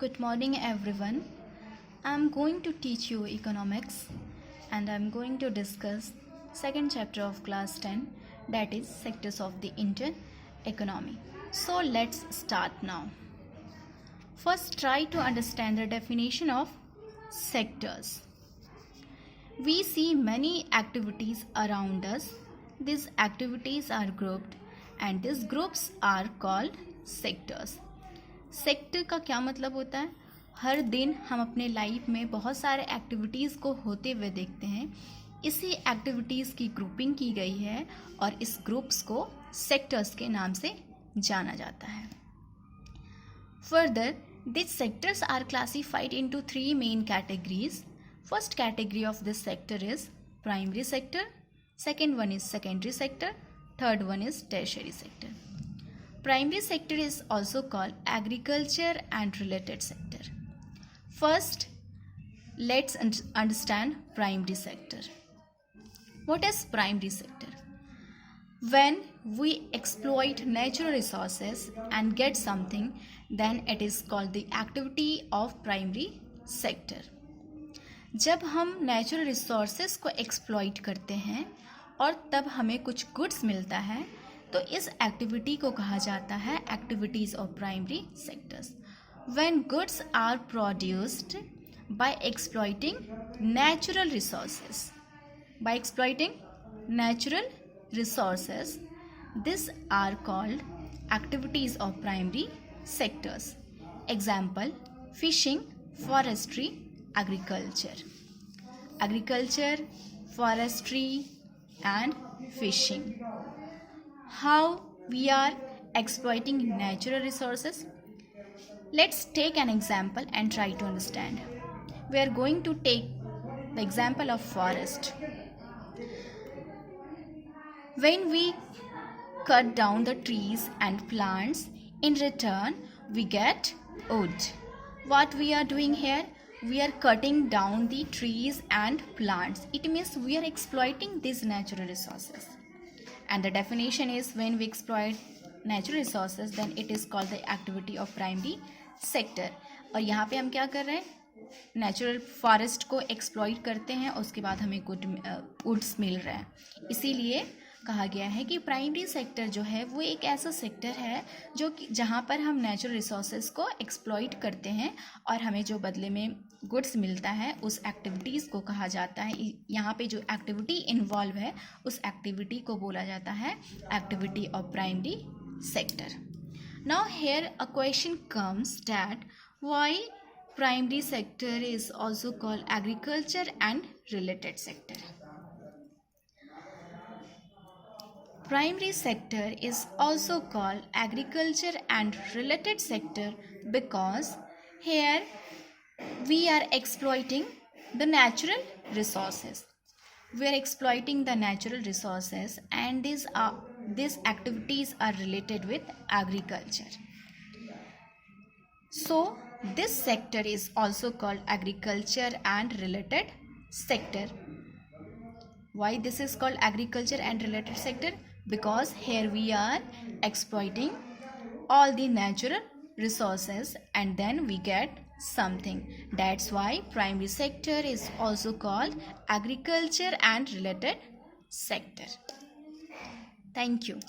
Good morning, everyone. I'm going to teach you economics and I'm going to discuss second chapter of class 10, that is sectors of the Indian economy. So let's start now. First, try to understand the definition of sectors. We see many activities around us. These activities are grouped and these groups are called sectors. Sector का क्या मतलब होता है? हर दिन हम अपने life में बहुत सारे एक्टिविटीज़ को होते हुए देखते हैं. इसी एक्टिविटीज़ की ग्रुपिंग की गई है और इस ग्रुप्स को सेक्टर्स के नाम से जाना जाता है. Further, these sectors are classified into three main categories. First category of this sector is primary sector, second one is secondary sector, third one is tertiary sector. Primary sector is also called agriculture and related sector. First, let's understand primary sector. What is primary sector? When we exploit natural resources and get something, then it is called the activity of primary sector. जब हम natural resources को exploit करते हैं और तब हमें कुछ goods मिलता है, तो इस एक्टिविटी को कहा जाता है activities of primary sectors. When goods are produced by exploiting natural resources, this are called activities of primary sectors. Example: fishing, forestry, agriculture, forestry and fishing. How we are exploiting natural resources? Let's take an example and try to understand. We are going to take the example of forest. When we cut down the trees and plants, in return, we get wood. What we are doing here? We are cutting down the trees and plants. It means we are exploiting these natural resources. And the definition is, when we exploit natural resources, then it is called the activity of primary sector. और यहाँ पे हम क्या कर रहे हैं? Natural forest को exploit करते हैं और उसके बाद हमें वुड्स मिल रहा है. इसीलिए कहा गया है कि प्राइमरी सेक्टर जो है वो एक ऐसा सेक्टर है जो कि जहाँ पर हम नेचुरल रिसोर्सेज को एक्सप्लॉइट करते हैं और हमें जो बदले में गुड्स मिलता है उस एक्टिविटीज़ को कहा जाता है. यहाँ पे जो एक्टिविटी इन्वॉल्व है उस एक्टिविटी को बोला जाता है activity of primary sector. Now here a question comes that why primary sector is also called agriculture and related sector. Primary sector is also called agriculture and related sector because here we are exploiting the natural resources. We are exploiting the natural resources and these activities are related with agriculture. So this sector is also called agriculture and related sector. Why this is called agriculture and related sector? Because here we are exploiting all the natural resources and then we get something. That's why primary sector is also called agriculture and related sector. Thank you.